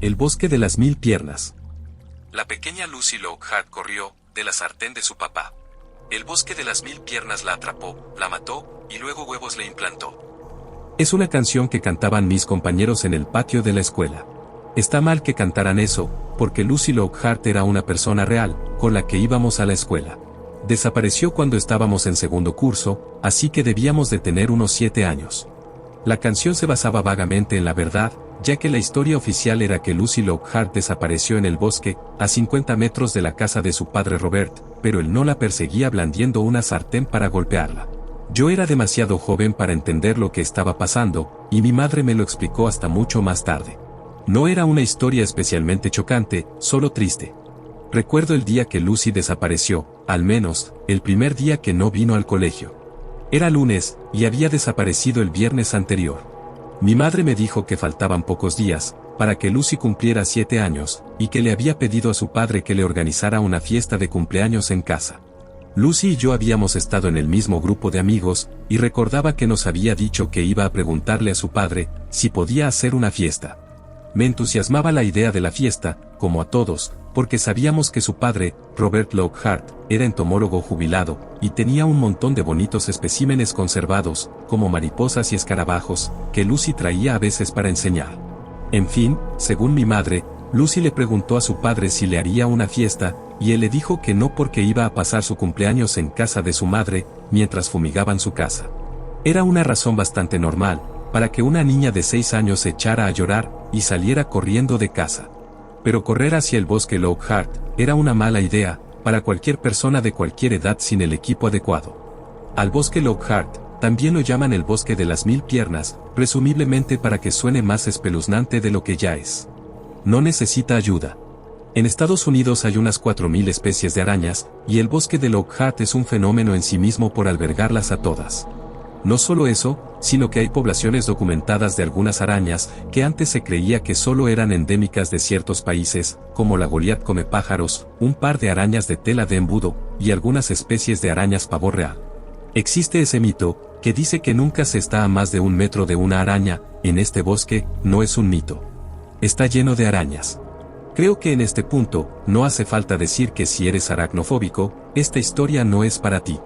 El bosque de las 1000 piernas. La pequeña Lucy Lockhart corrió de la sartén de su papá. El bosque de las 1000 piernas la atrapó, la mató, y luego huevos le implantó. Es una canción que cantaban mis compañeros en el patio de la escuela. Está mal que cantaran eso, porque Lucy Lockhart era una persona real, con la que íbamos a la escuela. Desapareció cuando estábamos en segundo curso, así que debíamos de tener unos 7 años. La canción se basaba vagamente en la verdad, ya que la historia oficial era que Lucy Lockhart desapareció en el bosque, a 50 metros de la casa de su padre Robert, pero él no la perseguía blandiendo una sartén para golpearla. Yo era demasiado joven para entender lo que estaba pasando, y mi madre me lo explicó hasta mucho más tarde. No era una historia especialmente chocante, solo triste. Recuerdo el día que Lucy desapareció, al menos, el primer día que no vino al colegio. Era lunes, y había desaparecido el viernes anterior. Mi madre me dijo que faltaban pocos días, para que Lucy cumpliera 7 años, y que le había pedido a su padre que le organizara una fiesta de cumpleaños en casa. Lucy y yo habíamos estado en el mismo grupo de amigos, y recordaba que nos había dicho que iba a preguntarle a su padre si podía hacer una fiesta. Me entusiasmaba la idea de la fiesta, como a todos, porque sabíamos que su padre, Robert Lockhart, era entomólogo jubilado, y tenía un montón de bonitos especímenes conservados, como mariposas y escarabajos, que Lucy traía a veces para enseñar. En fin, según mi madre, Lucy le preguntó a su padre si le haría una fiesta, y él le dijo que no porque iba a pasar su cumpleaños en casa de su madre, mientras fumigaban su casa. Era una razón bastante normal, para que una niña de 6 años se echara a llorar, y saliera corriendo de casa. Pero correr hacia el bosque Lockhart era una mala idea, para cualquier persona de cualquier edad sin el equipo adecuado. Al bosque Lockhart, también lo llaman el bosque de las 1000 piernas, presumiblemente para que suene más espeluznante de lo que ya es. No necesita ayuda. En Estados Unidos hay unas 4000 especies de arañas, y el bosque de Lockhart es un fenómeno en sí mismo por albergarlas a todas. No solo eso, sino que hay poblaciones documentadas de algunas arañas que antes se creía que solo eran endémicas de ciertos países, como la Goliath comepájaros, un par de arañas de tela de embudo, y algunas especies de arañas pavo real. Existe ese mito, que dice que nunca se está a más de 1 metro de una araña. En este bosque, no es un mito. Está lleno de arañas. Creo que en este punto, no hace falta decir que si eres aracnofóbico, esta historia no es para ti.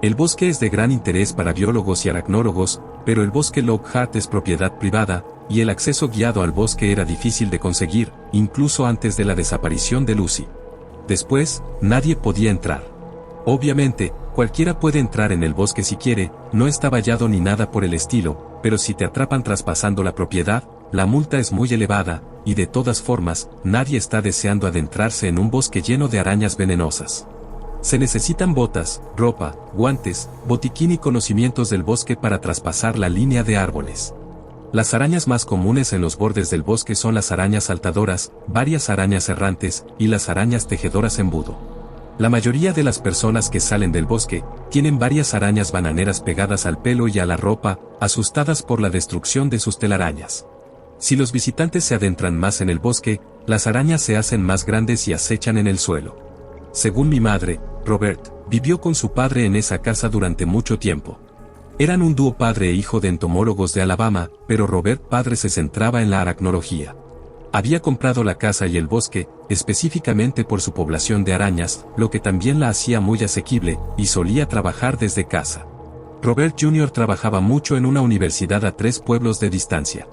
El bosque es de gran interés para biólogos y aracnólogos, pero el bosque Lockhart es propiedad privada, y el acceso guiado al bosque era difícil de conseguir, incluso antes de la desaparición de Lucy. Después, nadie podía entrar. Obviamente, cualquiera puede entrar en el bosque si quiere, no está vallado ni nada por el estilo, pero si te atrapan traspasando la propiedad, la multa es muy elevada, y de todas formas, nadie está deseando adentrarse en un bosque lleno de arañas venenosas. Se necesitan botas, ropa, guantes, botiquín y conocimientos del bosque para traspasar la línea de árboles. Las arañas más comunes en los bordes del bosque son las arañas saltadoras, varias arañas errantes, y las arañas tejedoras embudo. La mayoría de las personas que salen del bosque, tienen varias arañas bananeras pegadas al pelo y a la ropa, asustadas por la destrucción de sus telarañas. Si los visitantes se adentran más en el bosque, las arañas se hacen más grandes y acechan en el suelo. Según mi madre, Robert vivió con su padre en esa casa durante mucho tiempo. Eran un dúo padre e hijo de entomólogos de Alabama, pero Robert padre se centraba en la aracnología. Había comprado la casa y el bosque, específicamente por su población de arañas, lo que también la hacía muy asequible, y solía trabajar desde casa. Robert Jr. trabajaba mucho en una universidad a 3 pueblos de distancia.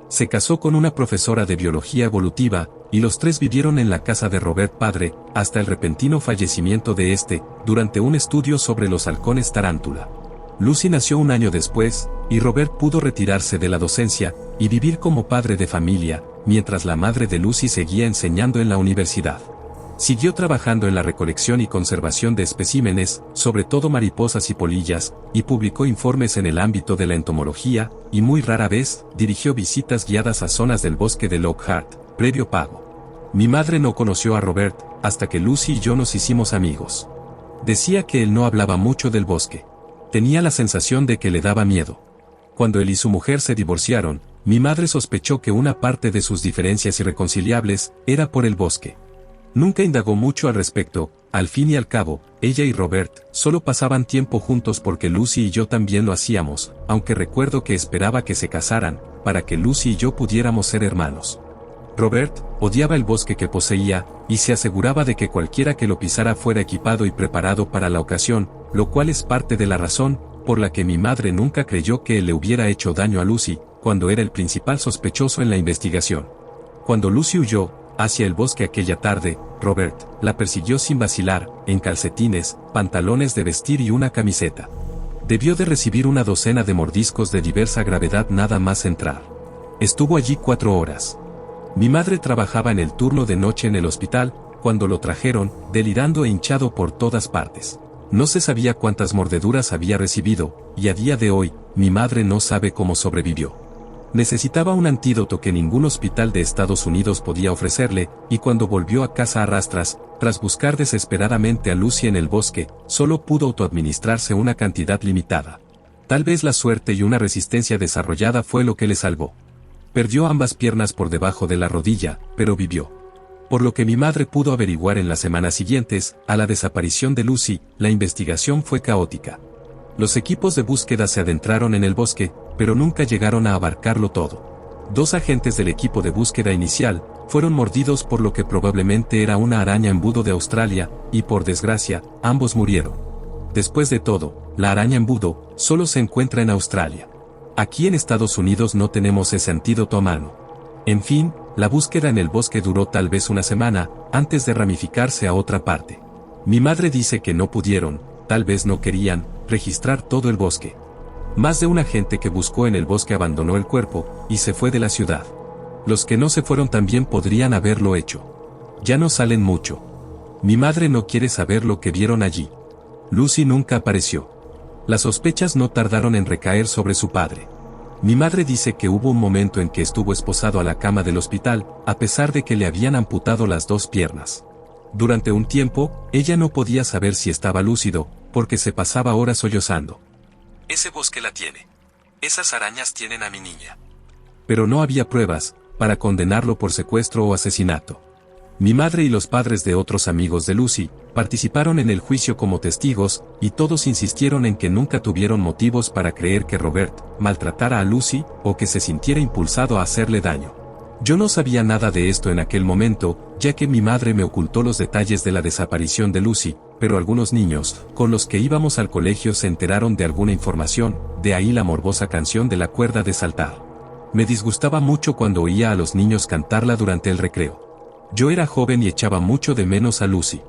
Se casó con una profesora de biología evolutiva, y los 3 vivieron en la casa de Robert padre, hasta el repentino fallecimiento de este, durante un estudio sobre los halcones tarántula. Lucy nació 1 año después, y Robert pudo retirarse de la docencia, y vivir como padre de familia, mientras la madre de Lucy seguía enseñando en la universidad. Siguió trabajando en la recolección y conservación de especímenes, sobre todo mariposas y polillas, y publicó informes en el ámbito de la entomología, y muy rara vez, dirigió visitas guiadas a zonas del bosque de Lockhart, previo pago. Mi madre no conoció a Robert, hasta que Lucy y yo nos hicimos amigos. Decía que él no hablaba mucho del bosque. Tenía la sensación de que le daba miedo. Cuando él y su mujer se divorciaron, mi madre sospechó que una parte de sus diferencias irreconciliables, era por el bosque. Nunca indagó mucho al respecto, al fin y al cabo, ella y Robert solo pasaban tiempo juntos porque Lucy y yo también lo hacíamos, aunque recuerdo que esperaba que se casaran, para que Lucy y yo pudiéramos ser hermanos. Robert odiaba el bosque que poseía, y se aseguraba de que cualquiera que lo pisara fuera equipado y preparado para la ocasión, lo cual es parte de la razón por la que mi madre nunca creyó que él le hubiera hecho daño a Lucy, cuando era el principal sospechoso en la investigación. Cuando Lucy huyó hacia el bosque aquella tarde, Robert la persiguió sin vacilar, en calcetines, pantalones de vestir y una camiseta. Debió de recibir una docena de mordiscos de diversa gravedad nada más entrar. Estuvo allí 4 horas. Mi madre trabajaba en el turno de noche en el hospital, cuando lo trajeron, delirando e hinchado por todas partes. No se sabía cuántas mordeduras había recibido, y a día de hoy, mi madre no sabe cómo sobrevivió. Necesitaba un antídoto que ningún hospital de Estados Unidos podía ofrecerle, y cuando volvió a casa a rastras, tras buscar desesperadamente a Lucy en el bosque, solo pudo autoadministrarse una cantidad limitada. Tal vez la suerte y una resistencia desarrollada fue lo que le salvó. Perdió ambas piernas por debajo de la rodilla, pero vivió. Por lo que mi madre pudo averiguar en las semanas siguientes, a la desaparición de Lucy, la investigación fue caótica. Los equipos de búsqueda se adentraron en el bosque, pero nunca llegaron a abarcarlo todo. 2 agentes del equipo de búsqueda inicial fueron mordidos por lo que probablemente era una araña embudo de Australia, y por desgracia, ambos murieron. Después de todo, la araña embudo solo se encuentra en Australia. Aquí en Estados Unidos no tenemos ese antídoto a mano. En fin, la búsqueda en el bosque duró tal vez una semana, antes de ramificarse a otra parte. Mi madre dice que no pudieron, tal vez no querían, registrar todo el bosque. Más de un agente que buscó en el bosque abandonó el cuerpo, y se fue de la ciudad. Los que no se fueron también podrían haberlo hecho. Ya no salen mucho. Mi madre no quiere saber lo que vieron allí. Lucy nunca apareció. Las sospechas no tardaron en recaer sobre su padre. Mi madre dice que hubo un momento en que estuvo esposado a la cama del hospital, a pesar de que le habían amputado las 2 piernas. Durante un tiempo, ella no podía saber si estaba lúcido, porque se pasaba horas sollozando. Ese bosque la tiene. Esas arañas tienen a mi niña. Pero no había pruebas para condenarlo por secuestro o asesinato. Mi madre y los padres de otros amigos de Lucy participaron en el juicio como testigos, y todos insistieron en que nunca tuvieron motivos para creer que Robert maltratara a Lucy o que se sintiera impulsado a hacerle daño. Yo no sabía nada de esto en aquel momento, ya que mi madre me ocultó los detalles de la desaparición de Lucy, pero algunos niños con los que íbamos al colegio se enteraron de alguna información, de ahí la morbosa canción de la cuerda de saltar. Me disgustaba mucho cuando oía a los niños cantarla durante el recreo. Yo era joven y echaba mucho de menos a Lucy.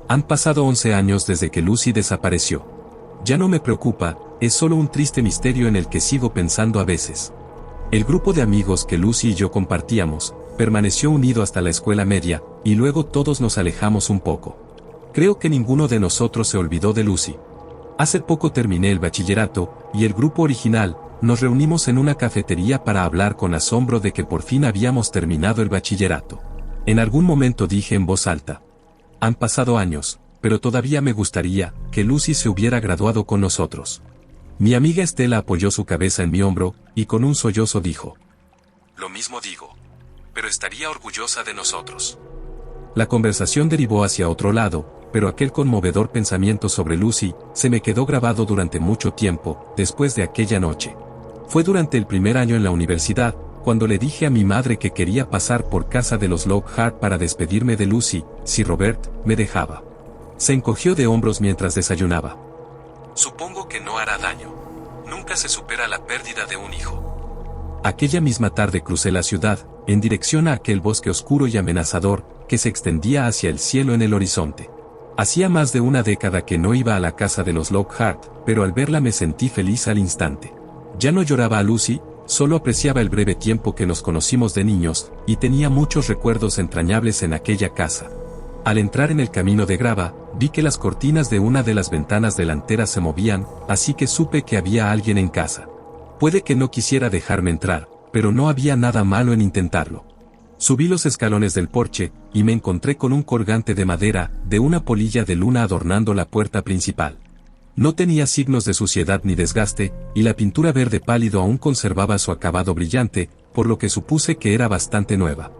Han pasado 11 años desde que Lucy desapareció. Ya no me preocupa, es solo un triste misterio en el que sigo pensando a veces. El grupo de amigos que Lucy y yo compartíamos, permaneció unido hasta la escuela media, y luego todos nos alejamos un poco. Creo que ninguno de nosotros se olvidó de Lucy. Hace poco terminé el bachillerato, y el grupo original, nos reunimos en una cafetería para hablar con asombro de que por fin habíamos terminado el bachillerato. En algún momento dije en voz alta: han pasado años, pero todavía me gustaría que Lucy se hubiera graduado con nosotros. Mi amiga Estela apoyó su cabeza en mi hombro, y con un sollozo dijo: lo mismo digo. Pero estaría orgullosa de nosotros. La conversación derivó hacia otro lado, pero aquel conmovedor pensamiento sobre Lucy se me quedó grabado durante mucho tiempo, después de aquella noche. Fue durante el primer año en la universidad, cuando le dije a mi madre que quería pasar por casa de los Lockhart para despedirme de Lucy, si Robert me dejaba. Se encogió de hombros mientras desayunaba. Supongo que no hará daño. Nunca se supera la pérdida de un hijo. Aquella misma tarde crucé la ciudad, en dirección a aquel bosque oscuro y amenazador, que se extendía hacia el cielo en el horizonte. Hacía más de una década que no iba a la casa de los Lockhart, pero al verla me sentí feliz al instante. Ya no lloraba a Lucy, solo apreciaba el breve tiempo que nos conocimos de niños, y tenía muchos recuerdos entrañables en aquella casa. Al entrar en el camino de grava, vi que las cortinas de una de las ventanas delanteras se movían, así que supe que había alguien en casa. Puede que no quisiera dejarme entrar, pero no había nada malo en intentarlo. Subí los escalones del porche, y me encontré con un colgante de madera, de una polilla de luna adornando la puerta principal. No tenía signos de suciedad ni desgaste, y la pintura verde pálido aún conservaba su acabado brillante, por lo que supuse que era bastante nueva.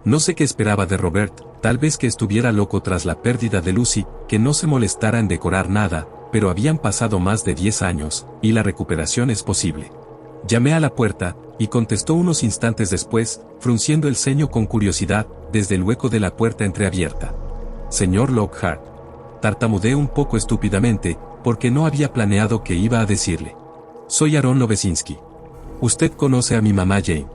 No sé qué esperaba de Robert, tal vez que estuviera loco tras la pérdida de Lucy, que no se molestara en decorar nada, pero habían pasado más de 10 años, y la recuperación es posible. Llamé a la puerta, y contestó unos instantes después, frunciendo el ceño con curiosidad, desde el hueco de la puerta entreabierta. Señor Lockhart. Tartamudeé un poco estúpidamente, porque no había planeado qué iba a decirle. Soy Aaron Lovesinski. Usted conoce a mi mamá Jane.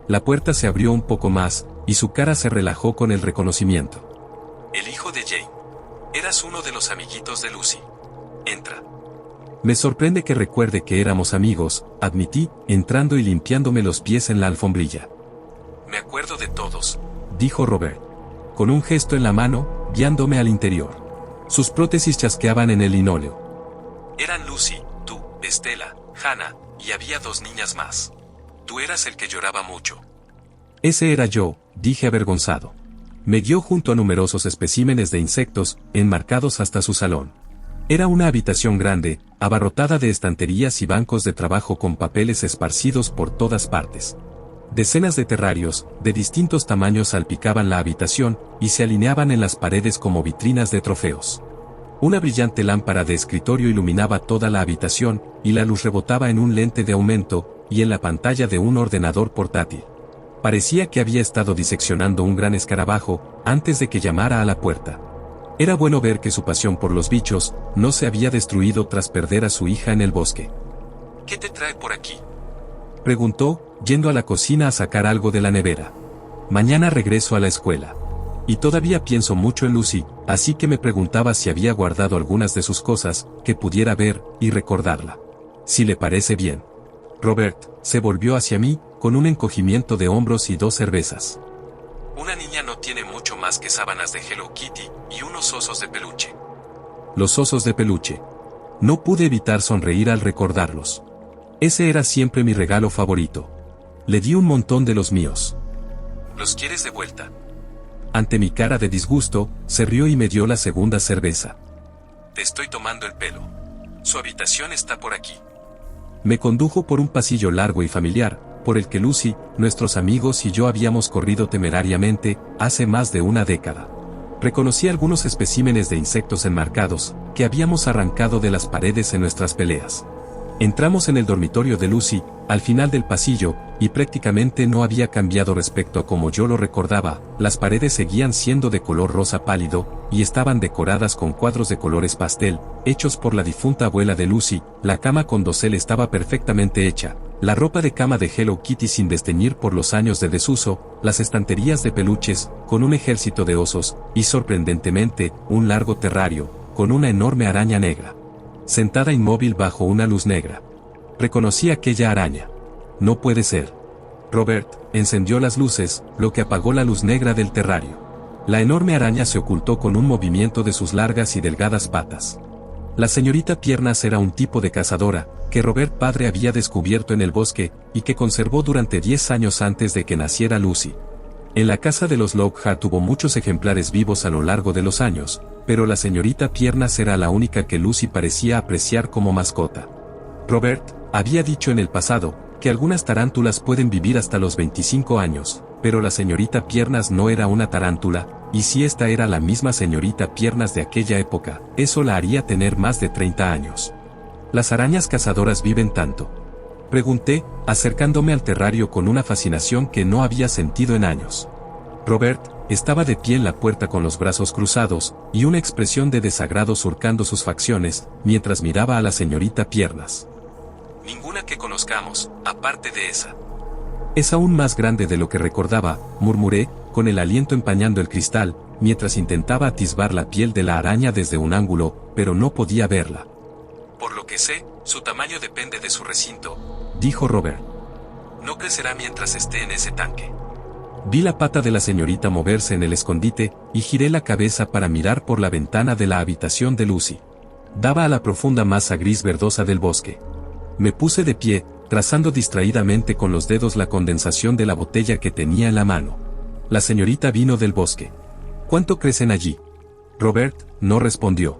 La puerta se abrió un poco más, y su cara se relajó con el reconocimiento. El hijo de Jane. Eras uno de los amiguitos de Lucy. Entra. Me sorprende que recuerde que éramos amigos, admití, entrando y limpiándome los pies en la alfombrilla. Me acuerdo de todos, dijo Robert, con un gesto en la mano, guiándome al interior. Sus prótesis chasqueaban en el linóleo. Eran Lucy, tú, Estela, Hannah, y había 2 niñas más. Tú eras el que lloraba mucho. Ese era yo, dije avergonzado. Me guió junto a numerosos especímenes de insectos, enmarcados hasta su salón. Era una habitación grande, abarrotada de estanterías y bancos de trabajo con papeles esparcidos por todas partes. Decenas de terrarios, de distintos tamaños salpicaban la habitación, y se alineaban en las paredes como vitrinas de trofeos. Una brillante lámpara de escritorio iluminaba toda la habitación, y la luz rebotaba en un lente de aumento, y en la pantalla de un ordenador portátil. Parecía que había estado diseccionando un gran escarabajo, antes de que llamara a la puerta. Era bueno ver que su pasión por los bichos, no se había destruido tras perder a su hija en el bosque. ¿Qué te trae por aquí?, preguntó, yendo a la cocina a sacar algo de la nevera. Mañana regreso a la escuela. Y todavía pienso mucho en Lucy, así que me preguntaba si había guardado algunas de sus cosas, que pudiera ver, y recordarla. Si le parece bien. Robert se volvió hacia mí, con un encogimiento de hombros y 2 cervezas. Una niña no tiene mucho más que sábanas de Hello Kitty, y unos osos de peluche. Los osos de peluche. No pude evitar sonreír al recordarlos. Ese era siempre mi regalo favorito. Le di un montón de los míos. ¿Los quieres de vuelta? Ante mi cara de disgusto, se rió y me dio la segunda cerveza. Te estoy tomando el pelo. Su habitación está por aquí. Me condujo por un pasillo largo y familiar, por el que Lucy, nuestros amigos y yo habíamos corrido temerariamente, hace más de una década. Reconocí algunos especímenes de insectos enmarcados, que habíamos arrancado de las paredes en nuestras peleas. Entramos en el dormitorio de Lucy, al final del pasillo, y prácticamente no había cambiado respecto a como yo lo recordaba. Las paredes seguían siendo de color rosa pálido, y estaban decoradas con cuadros de colores pastel, hechos por la difunta abuela de Lucy. La cama con dosel estaba perfectamente hecha, la ropa de cama de Hello Kitty sin desteñir por los años de desuso, las estanterías de peluches, con un ejército de osos, y sorprendentemente, un largo terrario, con una enorme araña negra, sentada inmóvil bajo una luz negra. Reconocí aquella araña. No puede ser. Robert encendió las luces, lo que apagó la luz negra del terrario. La enorme araña se ocultó con un movimiento de sus largas y delgadas patas. La señorita Piernas era un tipo de cazadora, que Robert padre había descubierto en el bosque, y que conservó durante 10 años antes de que naciera Lucy. En la casa de los Lockhart hubo muchos ejemplares vivos a lo largo de los años, pero la señorita Piernas era la única que Lucy parecía apreciar como mascota. Robert había dicho en el pasado, que algunas tarántulas pueden vivir hasta los 25 años, pero la señorita Piernas no era una tarántula, y si esta era la misma señorita Piernas de aquella época, eso la haría tener más de 30 años. ¿Las arañas cazadoras viven tanto?, pregunté, acercándome al terrario con una fascinación que no había sentido en años. Robert estaba de pie en la puerta con los brazos cruzados, y una expresión de desagrado surcando sus facciones, mientras miraba a la señorita Piernas. Ninguna que conozcamos, aparte de esa. Es aún más grande de lo que recordaba, murmuré, con el aliento empañando el cristal, mientras intentaba atisbar la piel de la araña desde un ángulo, pero no podía verla. Por lo que sé, su tamaño depende de su recinto, dijo Robert. No crecerá mientras esté en ese tanque. Vi la pata de la señorita moverse en el escondite, y giré la cabeza para mirar por la ventana de la habitación de Lucy. Daba a la profunda masa gris verdosa del bosque. Me puse de pie, trazando distraídamente con los dedos la condensación de la botella que tenía en la mano. La señorita vino del bosque. ¿Cuánto crecen allí? Robert no respondió.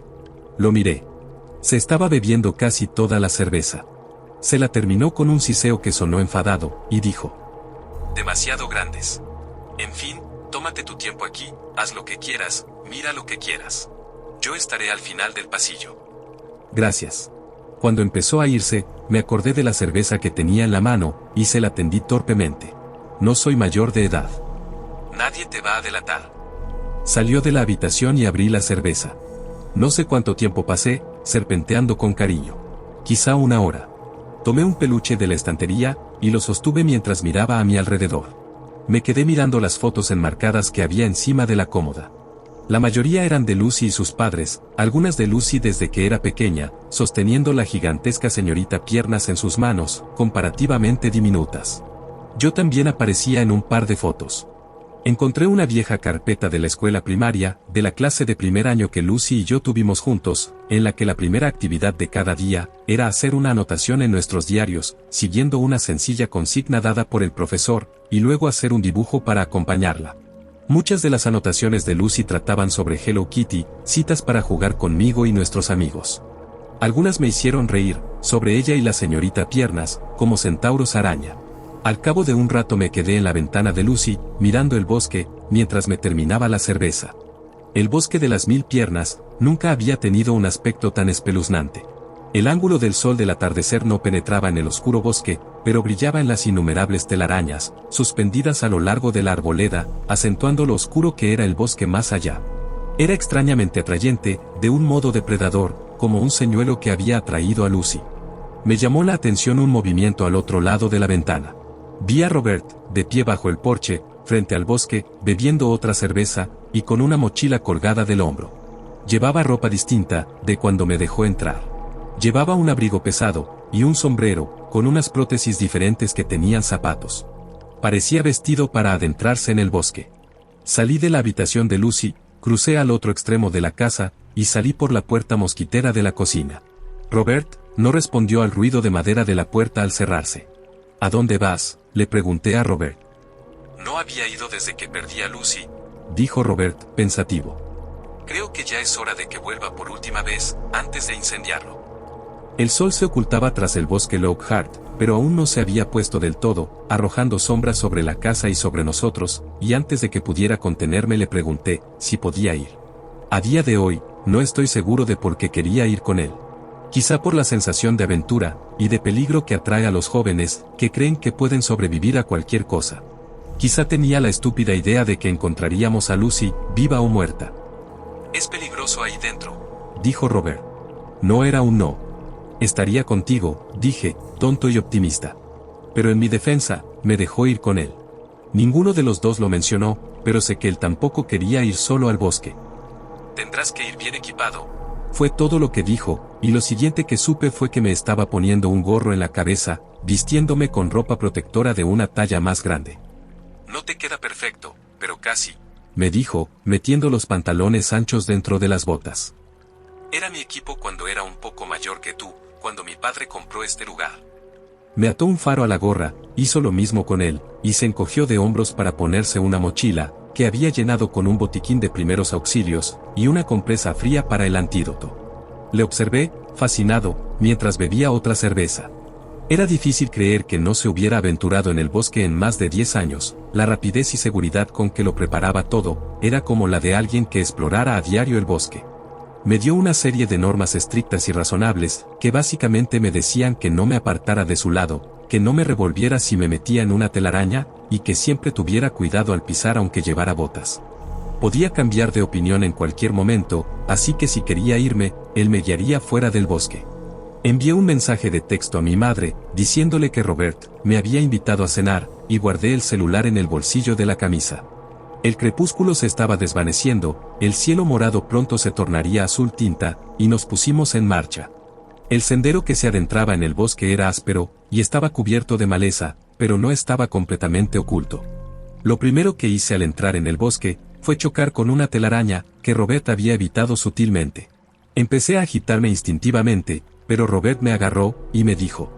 Lo miré. Se estaba bebiendo casi toda la cerveza. Se la terminó con un siseo que sonó enfadado, y dijo: demasiado grandes. En fin, tómate tu tiempo aquí, haz lo que quieras, mira lo que quieras. Yo estaré al final del pasillo. Gracias. Cuando empezó a irse, me acordé de la cerveza que tenía en la mano, y se la tendí torpemente. No soy mayor de edad. Nadie te va a delatar. Salió de la habitación y abrí la cerveza. No sé cuánto tiempo pasé, serpenteando con cariño. Quizá 1 hora. Tomé un peluche de la estantería, y lo sostuve mientras miraba a mi alrededor. Me quedé mirando las fotos enmarcadas que había encima de la cómoda. La mayoría eran de Lucy y sus padres, algunas de Lucy desde que era pequeña, sosteniendo la gigantesca señorita Piernas en sus manos, comparativamente diminutas. Yo también aparecía en un par de fotos. Encontré una vieja carpeta de la escuela primaria, de la clase de primer año que Lucy y yo tuvimos juntos, en la que la primera actividad de cada día era hacer una anotación en nuestros diarios, siguiendo una sencilla consigna dada por el profesor, y luego hacer un dibujo para acompañarla. Muchas de las anotaciones de Lucy trataban sobre Hello Kitty, citas para jugar conmigo y nuestros amigos. Algunas me hicieron reír, sobre ella y la señorita Piernas, como centauros araña. Al cabo de un rato me quedé en la ventana de Lucy, mirando el bosque, mientras me terminaba la cerveza. El bosque de las 1000 piernas, nunca había tenido un aspecto tan espeluznante. El ángulo del sol del atardecer no penetraba en el oscuro bosque, pero brillaba en las innumerables telarañas, suspendidas a lo largo de la arboleda, acentuando lo oscuro que era el bosque más allá. Era extrañamente atrayente, de un modo depredador, como un señuelo que había atraído a Lucy. Me llamó la atención un movimiento al otro lado de la ventana. Vi a Robert, de pie bajo el porche, frente al bosque, bebiendo otra cerveza, y con una mochila colgada del hombro. Llevaba ropa distinta, de cuando me dejó entrar. Llevaba un abrigo pesado, y un sombrero, con unas prótesis diferentes que tenían zapatos. Parecía vestido para adentrarse en el bosque. Salí de la habitación de Lucy, crucé al otro extremo de la casa, y salí por la puerta mosquitera de la cocina. Robert no respondió al ruido de madera de la puerta al cerrarse. ¿A dónde vas?, le pregunté a Robert. No había ido desde que perdí a Lucy, dijo Robert, pensativo. Creo que ya es hora de que vuelva por última vez, antes de incendiarlo. El sol se ocultaba tras el bosque Lockhart, pero aún no se había puesto del todo, arrojando sombras sobre la casa y sobre nosotros, y antes de que pudiera contenerme le pregunté si podía ir. A día de hoy, no estoy seguro de por qué quería ir con él. Quizá por la sensación de aventura y de peligro que atrae a los jóvenes, que creen que pueden sobrevivir a cualquier cosa. Quizá tenía la estúpida idea de que encontraríamos a Lucy, viva o muerta. Es peligroso ahí dentro, dijo Robert. No era un no. Estaría contigo, dije, tonto y optimista. Pero en mi defensa, me dejó ir con él. Ninguno de los dos lo mencionó, pero sé que él tampoco quería ir solo al bosque. Tendrás que ir bien equipado. Fue todo lo que dijo, y lo siguiente que supe fue que me estaba poniendo un gorro en la cabeza, vistiéndome con ropa protectora de una talla más grande. No te queda perfecto, pero casi, me dijo, metiendo los pantalones anchos dentro de las botas. Era mi equipo cuando era un poco mayor que tú, cuando mi padre compró este lugar. Me ató un faro a la gorra, hizo lo mismo con él, y se encogió de hombros para ponerse una mochila, que había llenado con un botiquín de primeros auxilios, y una compresa fría para el antídoto. Le observé, fascinado, mientras bebía otra cerveza. Era difícil creer que no se hubiera aventurado en el bosque en más de 10 años, la rapidez y seguridad con que lo preparaba todo, era como la de alguien que explorara a diario el bosque. Me dio una serie de normas estrictas y razonables, que básicamente me decían que no me apartara de su lado, que no me revolviera si me metía en una telaraña, y que siempre tuviera cuidado al pisar aunque llevara botas. Podía cambiar de opinión en cualquier momento, así que si quería irme, él me guiaría fuera del bosque. Envié un mensaje de texto a mi madre, diciéndole que Robert me había invitado a cenar, y guardé el celular en el bolsillo de la camisa. El crepúsculo se estaba desvaneciendo, el cielo morado pronto se tornaría azul tinta, y nos pusimos en marcha. El sendero que se adentraba en el bosque era áspero, y estaba cubierto de maleza, pero no estaba completamente oculto. Lo primero que hice al entrar en el bosque, fue chocar con una telaraña, que Robert había evitado sutilmente. Empecé a agitarme instintivamente, pero Robert me agarró, y me dijo: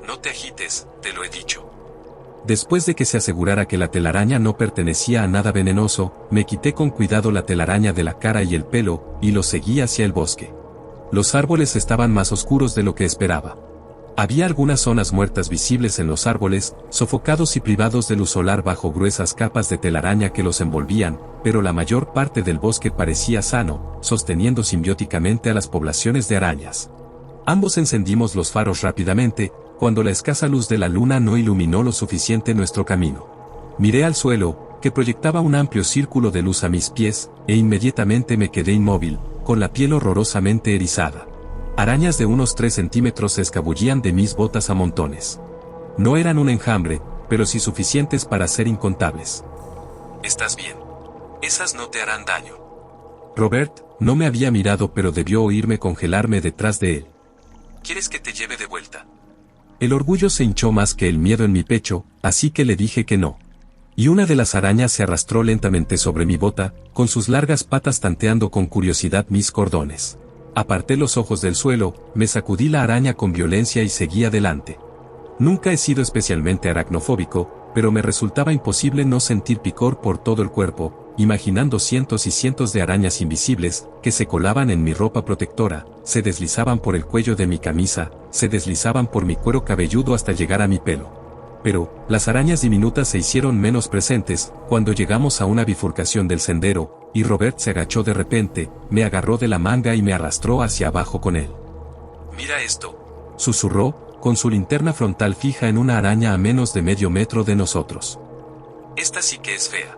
No te agites, te lo he dicho. Después de que se asegurara que la telaraña no pertenecía a nada venenoso, me quité con cuidado la telaraña de la cara y el pelo, y lo seguí hacia el bosque. Los árboles estaban más oscuros de lo que esperaba. Había algunas zonas muertas visibles en los árboles, sofocados y privados de luz solar bajo gruesas capas de telaraña que los envolvían, pero la mayor parte del bosque parecía sano, sosteniendo simbióticamente a las poblaciones de arañas. Ambos encendimos los faros rápidamente, cuando la escasa luz de la luna no iluminó lo suficiente nuestro camino. Miré al suelo, que proyectaba un amplio círculo de luz a mis pies, e inmediatamente me quedé inmóvil, con la piel horrorosamente erizada. Arañas de unos 3 centímetros se escabullían de mis botas a montones. No eran un enjambre, pero sí suficientes para ser incontables. ¿Estás bien? Esas no te harán daño. Robert no me había mirado, pero debió oírme congelarme detrás de él. ¿Quieres que te lleve de vuelta? El orgullo se hinchó más que el miedo en mi pecho, así que le dije que no. Y una de las arañas se arrastró lentamente sobre mi bota, con sus largas patas tanteando con curiosidad mis cordones. Aparté los ojos del suelo, me sacudí la araña con violencia y seguí adelante. Nunca he sido especialmente aracnofóbico, pero me resultaba imposible no sentir picor por todo el cuerpo, imaginando cientos y cientos de arañas invisibles, que se colaban en mi ropa protectora, se deslizaban por el cuello de mi camisa, se deslizaban por mi cuero cabelludo hasta llegar a mi pelo. Pero, las arañas diminutas se hicieron menos presentes, cuando llegamos a una bifurcación del sendero, y Robert se agachó de repente, me agarró de la manga y me arrastró hacia abajo con él. «Mira esto», susurró, con su linterna frontal fija en una araña a menos de medio metro de nosotros. «Esta sí que es fea».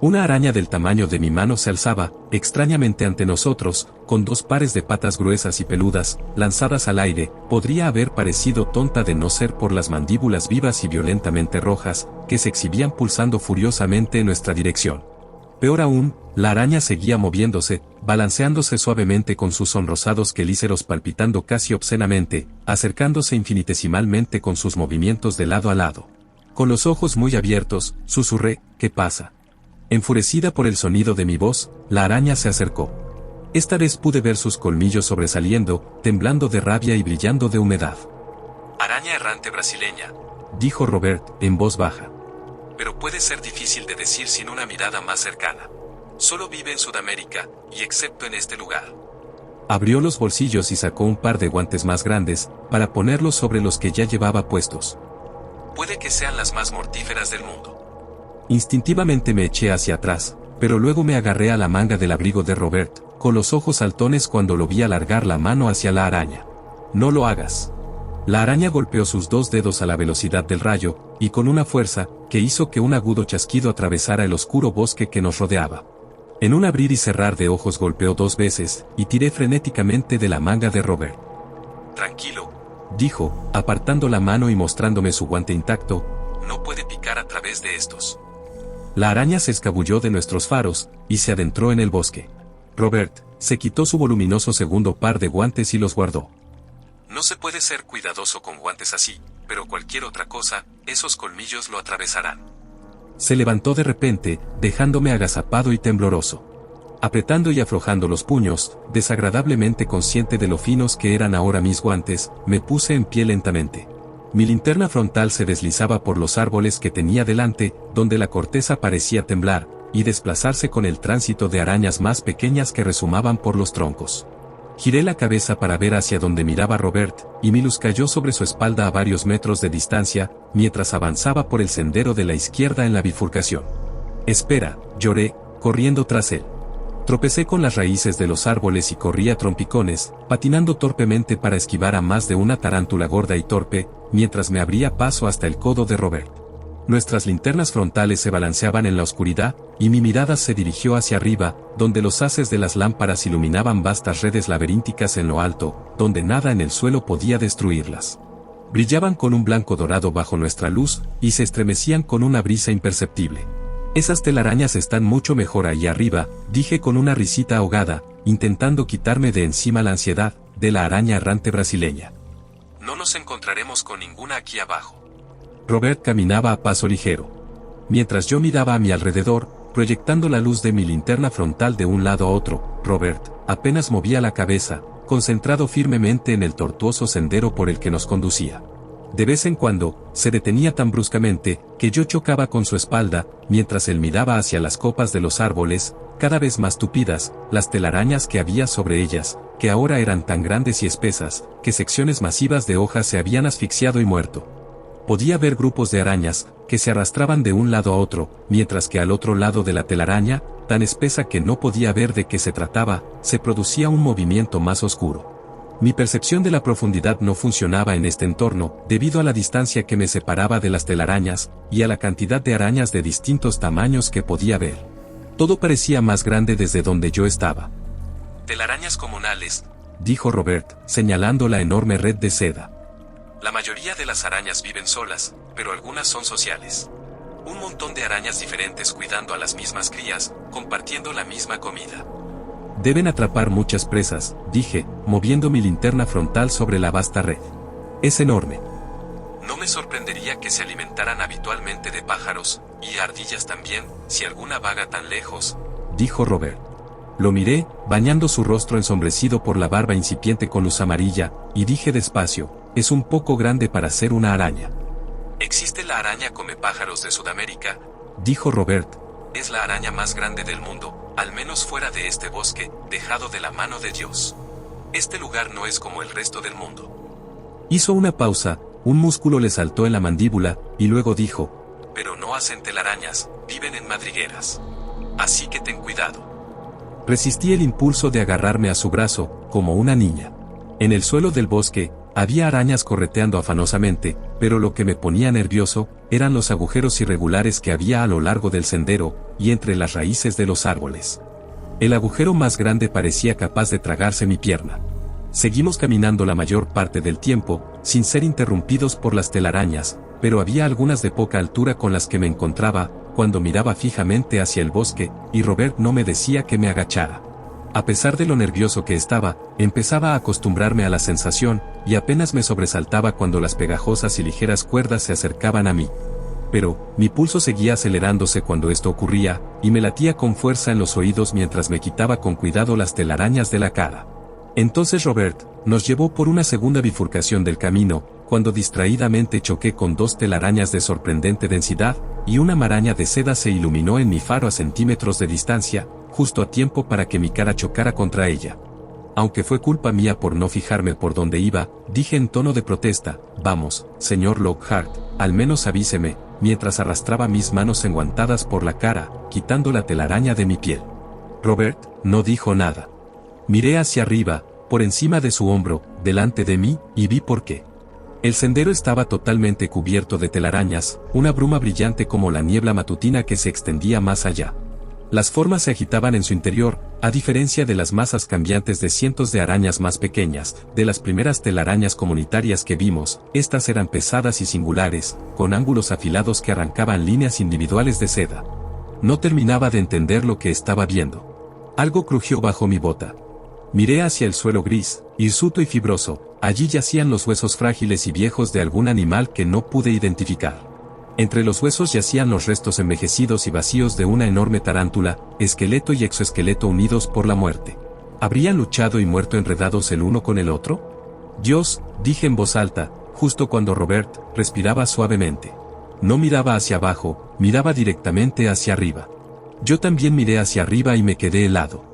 Una araña del tamaño de mi mano se alzaba, extrañamente ante nosotros, con 2 pares de patas gruesas y peludas, lanzadas al aire. Podría haber parecido tonta de no ser por las mandíbulas vivas y violentamente rojas, que se exhibían pulsando furiosamente en nuestra dirección. Peor aún, la araña seguía moviéndose, balanceándose suavemente con sus sonrosados quelíceros palpitando casi obscenamente, acercándose infinitesimalmente con sus movimientos de lado a lado. Con los ojos muy abiertos, susurré, «¿Qué pasa?». Enfurecida por el sonido de mi voz, la araña se acercó. Esta vez pude ver sus colmillos sobresaliendo, temblando de rabia y brillando de humedad. «Araña errante brasileña», dijo Robert, en voz baja. «Pero puede ser difícil de decir sin una mirada más cercana. Solo vive en Sudamérica, y excepto en este lugar». Abrió los bolsillos y sacó un par de guantes más grandes, para ponerlos sobre los que ya llevaba puestos. «Puede que sean las más mortíferas del mundo». Instintivamente me eché hacia atrás, pero luego me agarré a la manga del abrigo de Robert, con los ojos saltones cuando lo vi alargar la mano hacia la araña. «No lo hagas». La araña golpeó sus 2 dedos a la velocidad del rayo, y con una fuerza, que hizo que un agudo chasquido atravesara el oscuro bosque que nos rodeaba. En un abrir y cerrar de ojos golpeó 2 veces, y tiré frenéticamente de la manga de Robert. «Tranquilo», dijo, apartando la mano y mostrándome su guante intacto. «No puede picar a través de estos». La araña se escabulló de nuestros faros, y se adentró en el bosque. Robert se quitó su voluminoso segundo par de guantes y los guardó. «No se puede ser cuidadoso con guantes así, pero cualquier otra cosa, esos colmillos lo atravesarán». Se levantó de repente, dejándome agazapado y tembloroso. Apretando y aflojando los puños, desagradablemente consciente de lo finos que eran ahora mis guantes, me puse en pie lentamente. Mi linterna frontal se deslizaba por los árboles que tenía delante, donde la corteza parecía temblar, y desplazarse con el tránsito de arañas más pequeñas que rezumaban por los troncos. Giré la cabeza para ver hacia donde miraba Robert, y mi luz cayó sobre su espalda a varios metros de distancia, mientras avanzaba por el sendero de la izquierda en la bifurcación. «Espera», lloré, corriendo tras él. Tropecé con las raíces de los árboles y corrí a trompicones, patinando torpemente para esquivar a más de una tarántula gorda y torpe, mientras me abría paso hasta el codo de Robert. Nuestras linternas frontales se balanceaban en la oscuridad, y mi mirada se dirigió hacia arriba, donde los haces de las lámparas iluminaban vastas redes laberínticas en lo alto, donde nada en el suelo podía destruirlas. Brillaban con un blanco dorado bajo nuestra luz, y se estremecían con una brisa imperceptible. «Esas telarañas están mucho mejor ahí arriba», dije con una risita ahogada, intentando quitarme de encima la ansiedad de la araña errante brasileña. «No nos encontraremos con ninguna aquí abajo». Robert caminaba a paso ligero. Mientras yo miraba a mi alrededor, proyectando la luz de mi linterna frontal de un lado a otro, Robert apenas movía la cabeza, concentrado firmemente en el tortuoso sendero por el que nos conducía. De vez en cuando, se detenía tan bruscamente, que yo chocaba con su espalda, mientras él miraba hacia las copas de los árboles, cada vez más tupidas, las telarañas que había sobre ellas, que ahora eran tan grandes y espesas, que secciones masivas de hojas se habían asfixiado y muerto. Podía ver grupos de arañas, que se arrastraban de un lado a otro, mientras que al otro lado de la telaraña, tan espesa que no podía ver de qué se trataba, se producía un movimiento más oscuro. Mi percepción de la profundidad no funcionaba en este entorno, debido a la distancia que me separaba de las telarañas, y a la cantidad de arañas de distintos tamaños que podía ver. Todo parecía más grande desde donde yo estaba. Telarañas comunales, dijo Robert, señalando la enorme red de seda. La mayoría de las arañas viven solas, pero algunas son sociales. Un montón de arañas diferentes cuidando a las mismas crías, compartiendo la misma comida. Deben atrapar muchas presas, dije, moviendo mi linterna frontal sobre la vasta red. Es enorme. No me sorprendería que se alimentaran habitualmente de pájaros, y ardillas también, si alguna vaga tan lejos, dijo Robert. Lo miré, bañando su rostro ensombrecido por la barba incipiente con luz amarilla, y dije despacio, es un poco grande para ser una araña. Existe la araña come pájaros de Sudamérica, dijo Robert. Es la araña más grande del mundo, al menos fuera de este bosque, dejado de la mano de Dios. Este lugar no es como el resto del mundo. Hizo una pausa, un músculo le saltó en la mandíbula, y luego dijo, pero no hacen telarañas, viven en madrigueras. Así que ten cuidado. Resistí el impulso de agarrarme a su brazo, como una niña. En el suelo del bosque, había arañas correteando afanosamente, pero lo que me ponía nervioso, eran los agujeros irregulares que había a lo largo del sendero, y entre las raíces de los árboles. El agujero más grande parecía capaz de tragarse mi pierna. Seguimos caminando la mayor parte del tiempo, sin ser interrumpidos por las telarañas, pero había algunas de poca altura con las que me encontraba, cuando miraba fijamente hacia el bosque, y Robert no me decía que me agachara. A pesar de lo nervioso que estaba, empezaba a acostumbrarme a la sensación, y apenas me sobresaltaba cuando las pegajosas y ligeras cuerdas se acercaban a mí. Pero, mi pulso seguía acelerándose cuando esto ocurría, y me latía con fuerza en los oídos mientras me quitaba con cuidado las telarañas de la cara. Entonces Robert nos llevó por una segunda bifurcación del camino, cuando distraídamente choqué con dos telarañas de sorprendente densidad, y una maraña de seda se iluminó en mi faro a centímetros de distancia, justo a tiempo para que mi cara chocara contra ella. Aunque fue culpa mía por no fijarme por dónde iba, dije en tono de protesta, vamos, señor Lockhart, al menos avíseme, mientras arrastraba mis manos enguantadas por la cara, quitando la telaraña de mi piel. Robert no dijo nada. Miré hacia arriba, por encima de su hombro, delante de mí, y vi por qué. El sendero estaba totalmente cubierto de telarañas, una bruma brillante como la niebla matutina que se extendía más allá. Las formas se agitaban en su interior, a diferencia de las masas cambiantes de cientos de arañas más pequeñas, de las primeras telarañas comunitarias que vimos, estas eran pesadas y singulares, con ángulos afilados que arrancaban líneas individuales de seda. No terminaba de entender lo que estaba viendo. Algo crujió bajo mi bota. Miré hacia el suelo gris, hirsuto y fibroso, allí yacían los huesos frágiles y viejos de algún animal que no pude identificar. Entre los huesos yacían los restos envejecidos y vacíos de una enorme tarántula, esqueleto y exoesqueleto unidos por la muerte. ¿Habrían luchado y muerto enredados el uno con el otro? Dios, dije en voz alta, justo cuando Robert respiraba suavemente. No miraba hacia abajo, miraba directamente hacia arriba. Yo también miré hacia arriba y me quedé helado.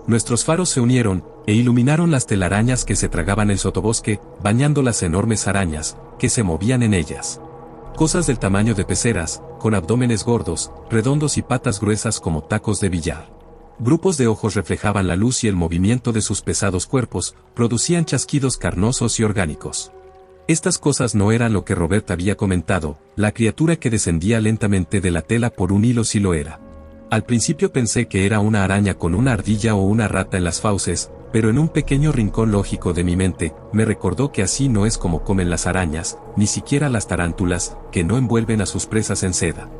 Nuestros faros se unieron, e iluminaron las telarañas que se tragaban el sotobosque, bañando las enormes arañas, que se movían en ellas. Cosas del tamaño de peceras, con abdómenes gordos, redondos y patas gruesas como tacos de billar. Grupos de ojos reflejaban la luz y el movimiento de sus pesados cuerpos, producían chasquidos carnosos y orgánicos. Estas cosas no eran lo que Robert había comentado, la criatura que descendía lentamente de la tela por un hilo sí lo era. Al principio pensé que era una araña con una ardilla o una rata en las fauces, pero en un pequeño rincón lógico de mi mente, me recordó que así no es como comen las arañas, ni siquiera las tarántulas, que no envuelven a sus presas en seda.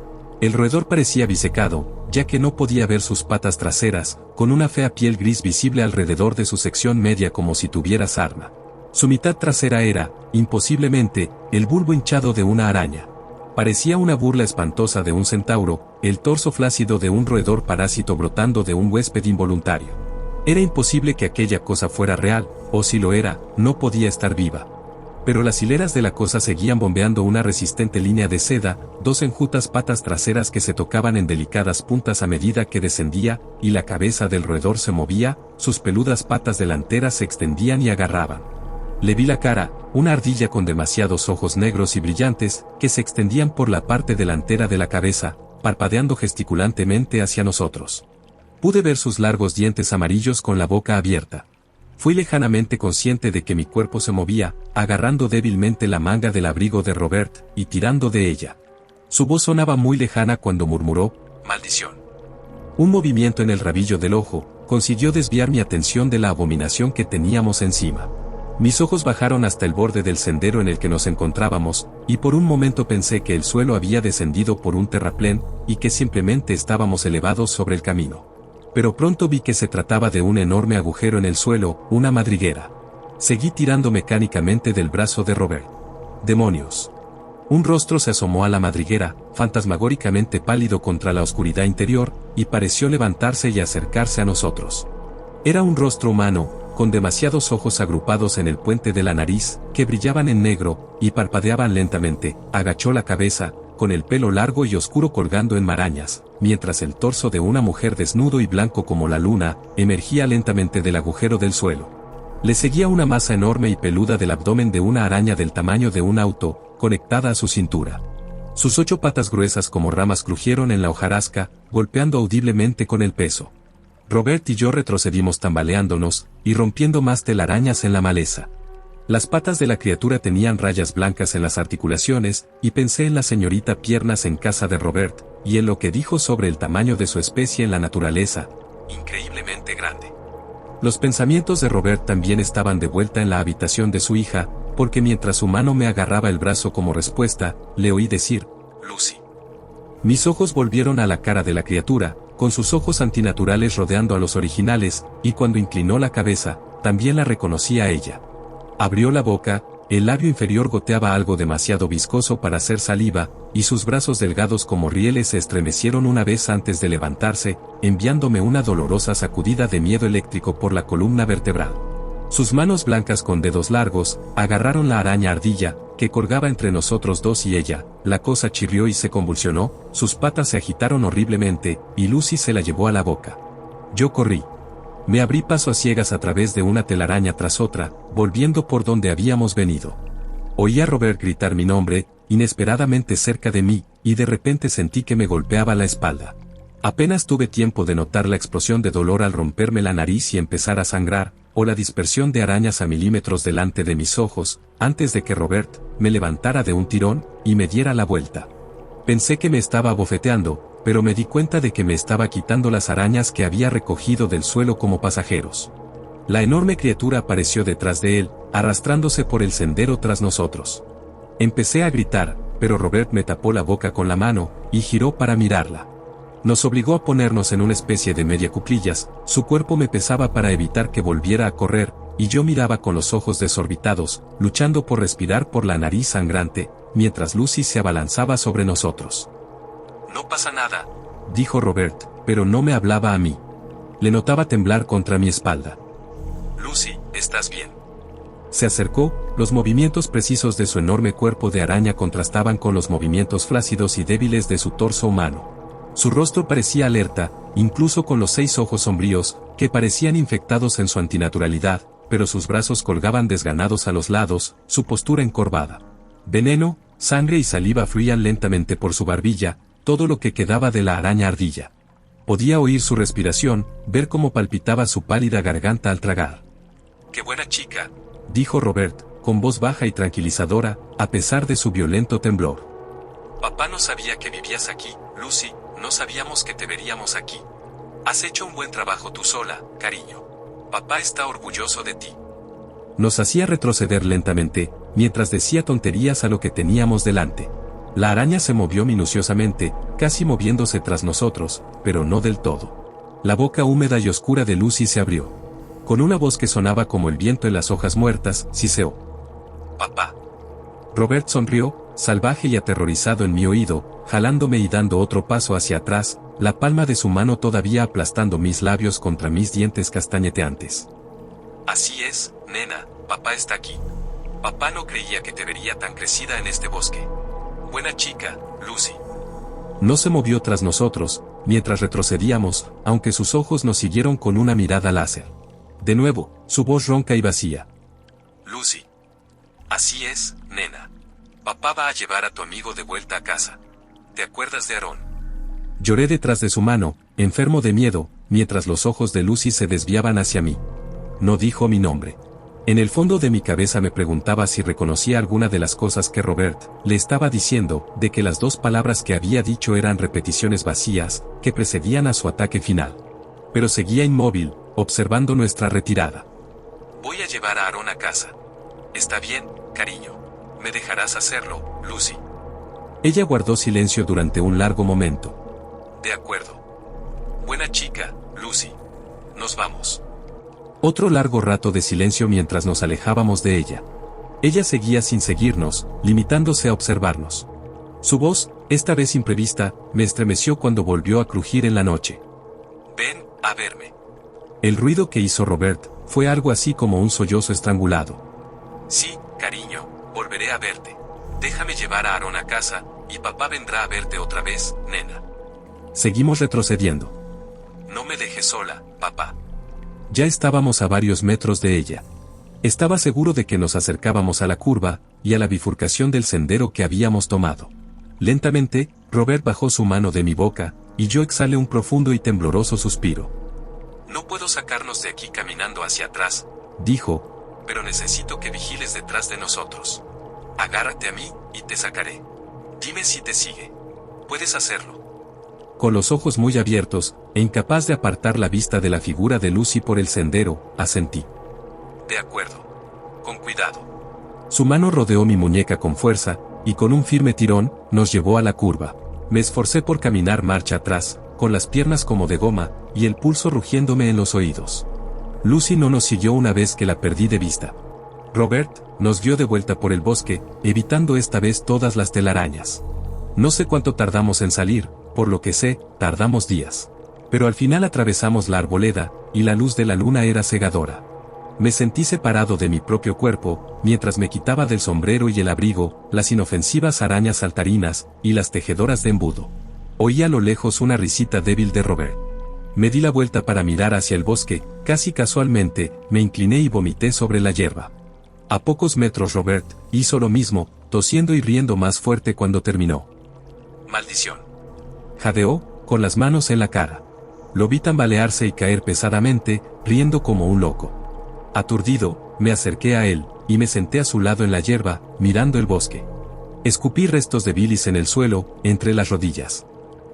El roedor parecía bisecado, ya que no podía ver sus patas traseras, con una fea piel gris visible alrededor de su sección media como si tuviera sarna. Su mitad trasera era, imposiblemente, el bulbo hinchado de una araña. Parecía una burla espantosa de un centauro, el torso flácido de un roedor parásito brotando de un huésped involuntario. Era imposible que aquella cosa fuera real, o si lo era, no podía estar viva. Pero las hileras de la cosa seguían bombeando una resistente línea de seda, dos enjutas patas traseras que se tocaban en delicadas puntas a medida que descendía, y la cabeza del roedor se movía, sus peludas patas delanteras se extendían y agarraban. Le vi la cara, una ardilla con demasiados ojos negros y brillantes, que se extendían por la parte delantera de la cabeza, parpadeando gesticulantemente hacia nosotros. Pude ver sus largos dientes amarillos con la boca abierta. Fui lejanamente consciente de que mi cuerpo se movía, agarrando débilmente la manga del abrigo de Robert, y tirando de ella. Su voz sonaba muy lejana cuando murmuró, «Maldición». Un movimiento en el rabillo del ojo consiguió desviar mi atención de la abominación que teníamos encima. Mis ojos bajaron hasta el borde del sendero en el que nos encontrábamos, y por un momento pensé que el suelo había descendido por un terraplén, y que simplemente estábamos elevados sobre el camino. Pero pronto vi que se trataba de un enorme agujero en el suelo, una madriguera. Seguí tirando mecánicamente del brazo de Robert. ¡Demonios! Un rostro se asomó a la madriguera, fantasmagóricamente pálido contra la oscuridad interior, y pareció levantarse y acercarse a nosotros. Era un rostro humano, con demasiados ojos agrupados en el puente de la nariz, que brillaban en negro, y parpadeaban lentamente. Agachó la cabeza, con el pelo largo y oscuro colgando en marañas, mientras el torso de una mujer desnudo y blanco como la luna, emergía lentamente del agujero del suelo. Le seguía una masa enorme y peluda del abdomen de una araña del tamaño de un auto, conectada a su cintura. Sus 8 patas gruesas como ramas crujieron en la hojarasca, golpeando audiblemente con el peso. Robert y yo retrocedimos tambaleándonos, y rompiendo más telarañas en la maleza. Las patas de la criatura tenían rayas blancas en las articulaciones, y pensé en la señorita Piernas en casa de Robert, y en lo que dijo sobre el tamaño de su especie en la naturaleza, increíblemente grande. Los pensamientos de Robert también estaban de vuelta en la habitación de su hija, porque mientras su mano me agarraba el brazo como respuesta, le oí decir, «Lucy». Mis ojos volvieron a la cara de la criatura, con sus ojos antinaturales rodeando a los originales, y cuando inclinó la cabeza, también la reconocí a ella. Abrió la boca, el labio inferior goteaba algo demasiado viscoso para hacer saliva, y sus brazos delgados como rieles se estremecieron una vez antes de levantarse, enviándome una dolorosa sacudida de miedo eléctrico por la columna vertebral. Sus manos blancas con dedos largos, agarraron la araña ardilla, que colgaba entre nosotros dos y ella. La cosa chirrió y se convulsionó, sus patas se agitaron horriblemente, y Lucy se la llevó a la boca. Yo corrí. Me abrí paso a ciegas a través de una telaraña tras otra, volviendo por donde habíamos venido. Oí a Robert gritar mi nombre, inesperadamente cerca de mí, y de repente sentí que me golpeaba la espalda. Apenas tuve tiempo de notar la explosión de dolor al romperme la nariz y empezar a sangrar, o la dispersión de arañas a milímetros delante de mis ojos, antes de que Robert me levantara de un tirón y me diera la vuelta. Pensé que me estaba abofeteando, pero me di cuenta de que me estaba quitando las arañas que había recogido del suelo como pasajeros. La enorme criatura apareció detrás de él, arrastrándose por el sendero tras nosotros. Empecé a gritar, pero Robert me tapó la boca con la mano, y giró para mirarla. Nos obligó a ponernos en una especie de media cuclillas, su cuerpo me pesaba para evitar que volviera a correr, y yo miraba con los ojos desorbitados, luchando por respirar por la nariz sangrante, mientras Lucy se abalanzaba sobre nosotros. «No pasa nada», dijo Robert, pero no me hablaba a mí. Le notaba temblar contra mi espalda. «Lucy, ¿estás bien?». Se acercó, los movimientos precisos de su enorme cuerpo de araña contrastaban con los movimientos flácidos y débiles de su torso humano. Su rostro parecía alerta, incluso con los 6 ojos sombríos, que parecían infectados en su antinaturalidad, pero sus brazos colgaban desganados a los lados, su postura encorvada. Veneno, sangre y saliva fluían lentamente por su barbilla, todo lo que quedaba de la araña ardilla. Podía oír su respiración, ver cómo palpitaba su pálida garganta al tragar. «Qué buena chica», dijo Robert, con voz baja y tranquilizadora, a pesar de su violento temblor. «Papá no sabía que vivías aquí, Lucy. No sabíamos que te veríamos aquí. Has hecho un buen trabajo tú sola, cariño. Papá está orgulloso de ti». Nos hacía retroceder lentamente, mientras decía tonterías a lo que teníamos delante. La araña se movió minuciosamente, casi moviéndose tras nosotros, pero no del todo. La boca húmeda y oscura de Lucy se abrió. Con una voz que sonaba como el viento en las hojas muertas, siseó: «Papá». Robert sonrió, salvaje y aterrorizado en mi oído, jalándome y dando otro paso hacia atrás, la palma de su mano todavía aplastando mis labios contra mis dientes castañeteantes. «Así es, nena, papá está aquí. Papá no creía que te vería tan crecida en este bosque. Buena chica, Lucy». No se movió tras nosotros, mientras retrocedíamos, aunque sus ojos nos siguieron con una mirada láser. De nuevo, su voz ronca y vacía: «Lucy. Así es, nena. Papá va a llevar a tu amigo de vuelta a casa. ¿Te acuerdas de Aarón?». Lloré detrás de su mano, enfermo de miedo, mientras los ojos de Lucy se desviaban hacia mí. no dijo mi nombre. En el fondo de mi cabeza me preguntaba si reconocía alguna de las cosas que Robert le estaba diciendo, de que las 2 palabras que había dicho eran repeticiones vacías, que precedían a su ataque final. Pero seguía inmóvil, observando nuestra retirada. Voy a llevar a Aaron a casa. Está bien, cariño. ¿Me dejarás hacerlo, Lucy? Ella guardó silencio durante un largo momento. De acuerdo. Buena chica, Lucy. Nos vamos. Otro largo rato de silencio mientras nos alejábamos de ella. Ella seguía sin seguirnos, limitándose a observarnos. Su voz, esta vez imprevista, me estremeció cuando volvió a crujir en la noche. Ven a verme. El ruido que hizo Robert fue algo así como un sollozo estrangulado. Sí, cariño, volveré a verte. Déjame llevar a Aaron a casa, y papá vendrá a verte otra vez, nena. Seguimos retrocediendo. No me dejes sola, papá. Ya estábamos a varios metros de ella. Estaba seguro de que nos acercábamos a la curva, y a la bifurcación del sendero que habíamos tomado. Lentamente, Robert bajó su mano de mi boca, y yo exhalé un profundo y tembloroso suspiro. No puedo sacarnos de aquí caminando hacia atrás, dijo, pero necesito que vigiles detrás de nosotros. Agárrate a mí, y te sacaré. Dime si te sigue. Puedes hacerlo. Con los ojos muy abiertos, e incapaz de apartar la vista de la figura de Lucy por el sendero, asentí. De acuerdo. Con cuidado. Su mano rodeó mi muñeca con fuerza, y con un firme tirón, nos llevó a la curva. Me esforcé por caminar marcha atrás, con las piernas como de goma, y el pulso rugiéndome en los oídos. Lucy no nos siguió una vez que la perdí de vista. Robert nos dio de vuelta por el bosque, evitando esta vez todas las telarañas. No sé cuánto tardamos en salir, por lo que sé, tardamos días. Pero al final atravesamos la arboleda, y la luz de la luna era cegadora. Me sentí separado de mi propio cuerpo, mientras me quitaba del sombrero y el abrigo, las inofensivas arañas saltarinas, y las tejedoras de embudo. Oí a lo lejos una risita débil de Robert. Me di la vuelta para mirar hacia el bosque, casi casualmente, me incliné y vomité sobre la hierba. A pocos metros Robert hizo lo mismo, tosiendo y riendo más fuerte cuando terminó. Maldición. Jadeó, con las manos en la cara. Lo vi tambalearse y caer pesadamente, riendo como un loco. Aturdido, me acerqué a él, y me senté a su lado en la hierba, mirando el bosque. Escupí restos de bilis en el suelo, entre las rodillas.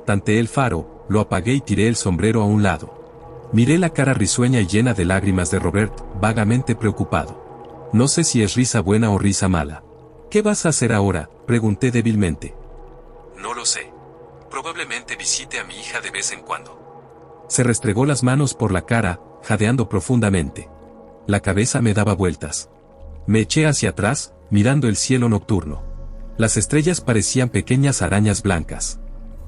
Tanteé el faro, lo apagué y tiré el sombrero a un lado. Miré la cara risueña y llena de lágrimas de Robert, vagamente preocupado. No sé si es risa buena o risa mala. ¿Qué vas a hacer ahora?, pregunté débilmente. No lo sé. Probablemente visite a mi hija de vez en cuando. Se restregó las manos por la cara, jadeando profundamente. La cabeza me daba vueltas. Me eché hacia atrás, mirando el cielo nocturno. Las estrellas parecían pequeñas arañas blancas.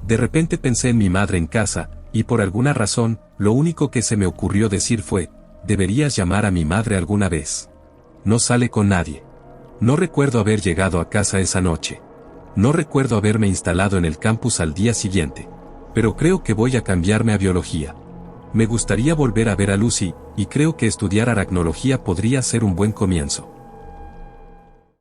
De repente pensé en mi madre en casa, y por alguna razón, lo único que se me ocurrió decir fue, deberías llamar a mi madre alguna vez. No sale con nadie. No recuerdo haber llegado a casa esa noche. No recuerdo haberme instalado en el campus al día siguiente. Pero creo que voy a cambiarme a biología. Me gustaría volver a ver a Lucy, y creo que estudiar aracnología podría ser un buen comienzo.